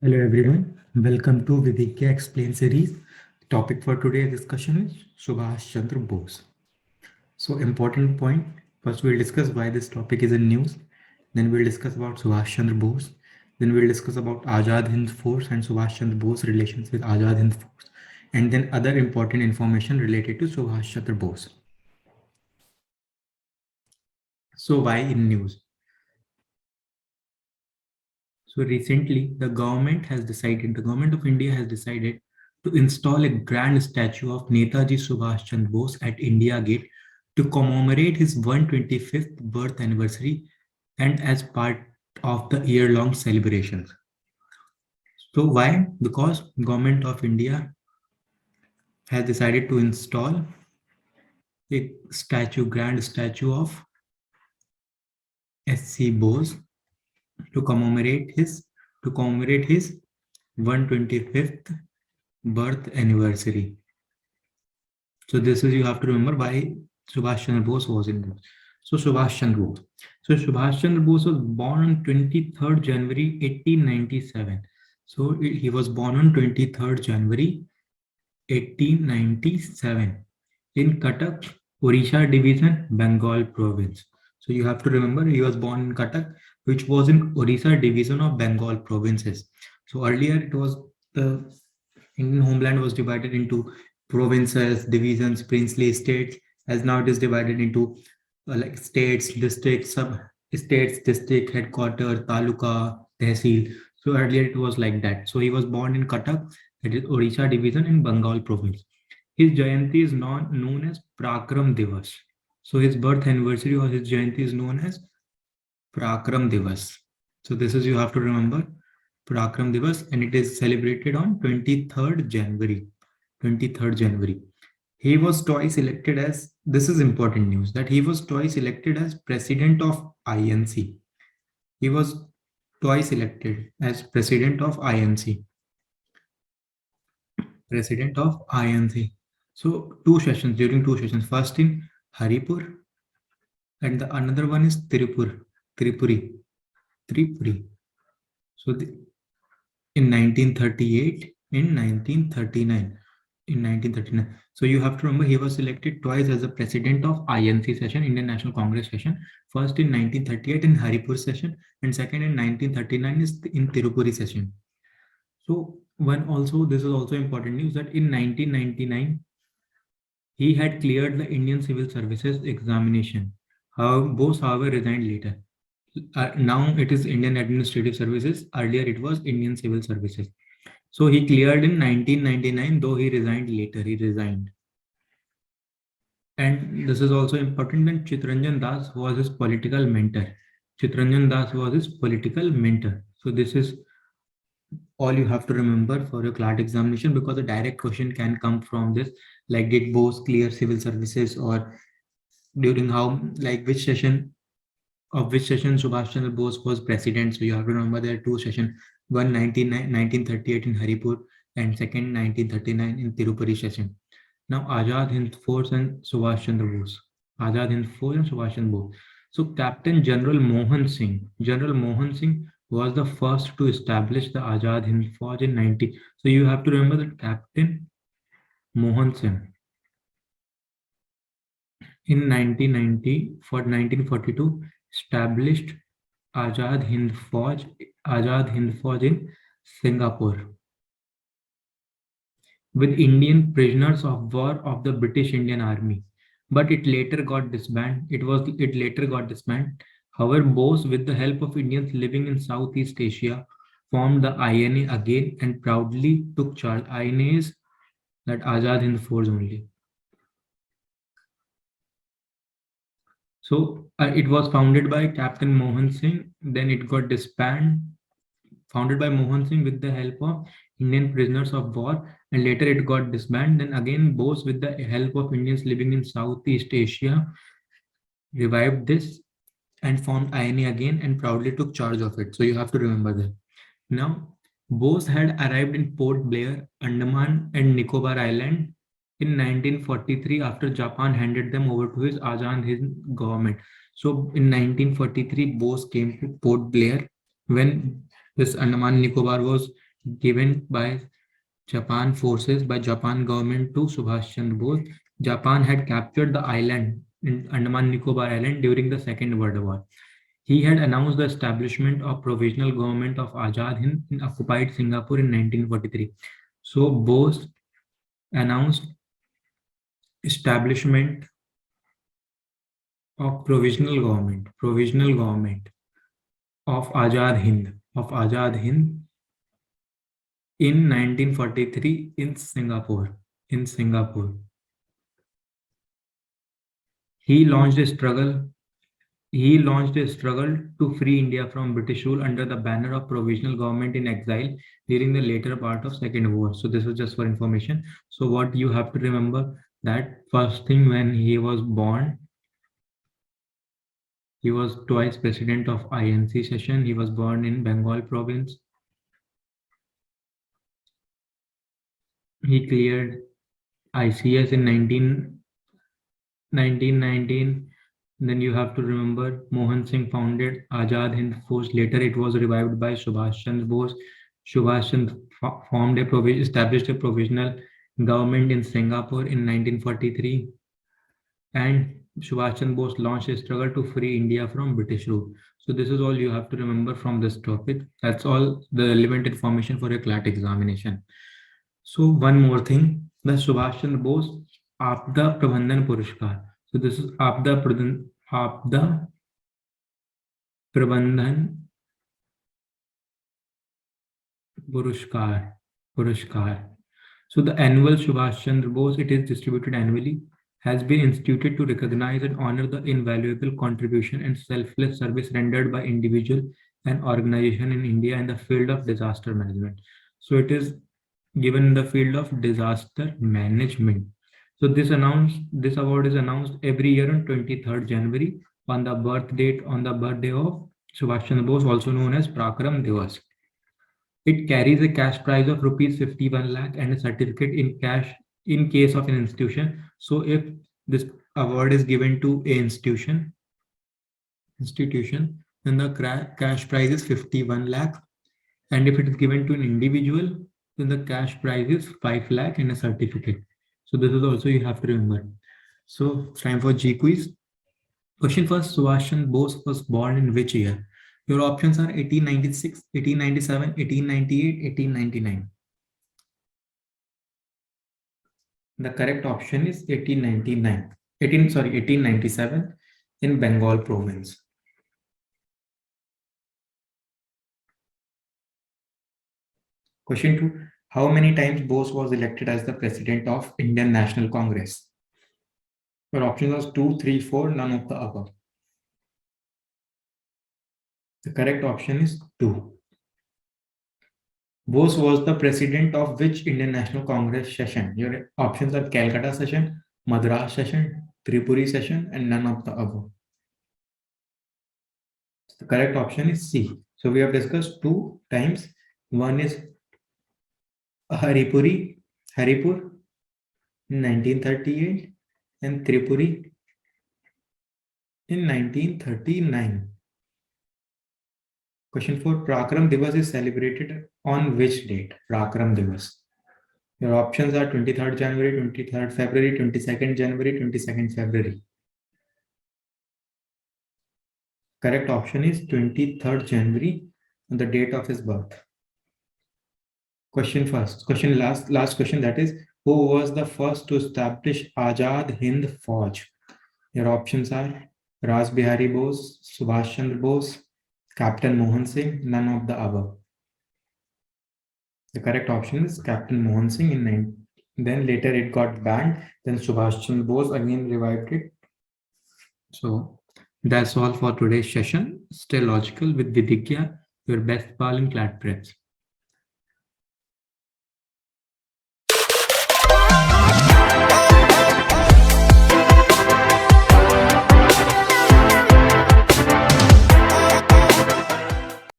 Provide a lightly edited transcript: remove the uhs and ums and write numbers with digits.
Hello everyone, welcome to Vidhigya Explained series. The topic for today's discussion is Subhash Chandra Bose. So important point, first we'll discuss why this topic is in news, then we'll discuss about Subhash Chandra Bose, then we'll discuss about Azad Hind Force and Subhash Chandra Bose relations with Azad Hind Force, and then other important information related to Subhash Chandra Bose. So why in news? So recently, the government of India has decided to install a grand statue of Netaji Subhash Chandra Bose at India Gate to commemorate his 125th birth anniversary and as part of the year-long celebrations. So why? Because government of India has decided to install a grand statue of SC Bose to commemorate his 125th birth anniversary. So this is, you have to remember why Subhash Chandra Bose was in this. So Subhash Chandra Bose. So Subhash Chandra Bose was born on 23rd January 1897. So he was born on 23rd January 1897 in Cuttack, Odisha Division, Bengal Province. So you have to remember he was born in Cuttack, which was in Odisha Division of Bengal Provinces. So earlier it was the Indian homeland was divided into provinces, divisions, princely states, as now it is divided into like states, districts, sub-states, district, headquarters, taluka, tehsil. So earlier it was like that. So he was born in Cuttack, that is Odisha division in Bengal province. His Jayanti is known as Prakram Divas. So his birth anniversary or his Jayanti is known as Prakram Divas. So this is, you have to remember, Prakram Divas, and it is celebrated on 23rd January. 23rd January. He was twice elected as, this is important news, that he was twice elected as president of INC. He was twice elected as president of INC. President of INC. So during two sessions, first in Haripur and the another one is Tripuri. So in 1938, in 1939. So you have to remember he was elected twice as a president of INC session, Indian National Congress session. First in 1938 in Haripur session, and second in 1939 is in Tirupuri session. So this is also important news that in 1999 he had cleared the Indian Civil Services examination. Bose, however, resigned later. Now it is Indian Administrative Services. Earlier it was Indian Civil Services. So he cleared in 1999, though he resigned later. He resigned. And this is also important that Chittaranjan Das was his political mentor. Chittaranjan Das was his political mentor. So this is all you have to remember for your CLAT examination, because a direct question can come from this, like did Bose clear civil services, or during which session Subhash Chandra Bose was president. So you have to remember there are two sessions, one 1938 in Haripur and second 1939 in Tirupuri session. Now Azad Hind Force and Subhash Chandra Bose. Azad Hind Force and Subhash Chandra Bose. So Captain General Mohan Singh was the first to establish the Azad Hind Force in 90. So you have to remember that Captain Mohan Singh in 1942 established Azad Hind Fauj in Singapore with Indian prisoners of war of the British Indian Army, but it later got disbanded. It later got disbanded. However, Bose, with the help of Indians living in Southeast Asia, formed the INA again and proudly took charge. INA is that Azad Hind Force only. So it was founded by Captain Mohan Singh. Then it got disbanded. Founded by Mohan Singh with the help of Indian prisoners of war, and later it got disbanded. Then again, Bose, with the help of Indians living in Southeast Asia, revived this and formed INA again and proudly took charge of it. So you have to remember that. Now, Bose had arrived in Port Blair, Andaman and Nicobar Island in 1943 after Japan handed them over to his Azad Hind government. So in 1943, Bose came to Port Blair when this Andaman Nicobar was given by Japan forces by Japan government to Subhash Chandra Bose. Japan had captured the island in Andaman Nicobar Island during the Second World War. He had announced the establishment of provisional government of Azad Hind in occupied Singapore in 1943. So Bose announced establishment of provisional government of Azad Hind in 1943 in Singapore. He launched a struggle to free India from British rule under the banner of provisional government in exile during the later part of Second War. So this was just for information. So what you have to remember, that first thing, when he was born, he was twice president of INC session. He was born in Bengal province. He cleared ICS in 1919. Then you have to remember Mohan Singh founded Azad Hind Force. Later it was revived by Subhash Chandra Bose. Subhash Chandra established a provisional government in Singapore in 1943. And Subhash Chandra Bose launched a struggle to free India from British rule. So this is all you have to remember from this topic. That's all the relevant information for a CLAT examination. So one more thing, the Subhash Chandra Bose Aapda Prabandhan Purashkar. So this is Aapda Prabandhan Purashkar. So the annual Subhash Chandra Bose, it is distributed annually, has been instituted to recognize and honor the invaluable contribution and selfless service rendered by individual and organization in India in the field of disaster management. So it is given in the field of disaster management. So this award is announced every year on 23rd January on the birthday of Subhash Chandra Bose, also known as Prakram Divas. It carries a cash prize of rupees 51 lakh and a certificate in cash in case of an institution. So if this award is given to a institution, then the cash prize is 51 lakh. And if it is given to an individual, then the cash prize is 5 lakh and a certificate. So this is also you have to remember. So it's time for G quiz. Question first, Subhash Chandra Bose was born in which year? Your options are 1896, 1897, 1898, 1899. The correct option is 1897 in Bengal province. Question 2. How many times Bose was elected as the president of Indian National Congress? Your options are 2, 3, 4, none of the above. The correct option is 2. Bose was the president of which Indian National Congress session? Your options are Calcutta session, Madras session, Tripuri session, and none of the above. The correct option is C. So we have discussed 2 times. One is Haripur in 1938 and Tripuri in 1939. Question 4. Prakram Divas is celebrated on which date? Prakram Divas. Your options are 23rd January, 23rd February, 22nd January, 22nd February. Correct option is 23rd January, on the date of his birth. Question last question, that is, who was the first to establish Azad Hind Fauj? Your options are Ras Bihari Bose, Subhash Chandra Bose, Captain Mohan Singh, none of the above. The correct option is Captain Mohan Singh then later it got banned. Then Subhash Chandra Bose again revived it. So that's all for today's session. Stay logical with Vidhigya, your best pal in CLAT Preps.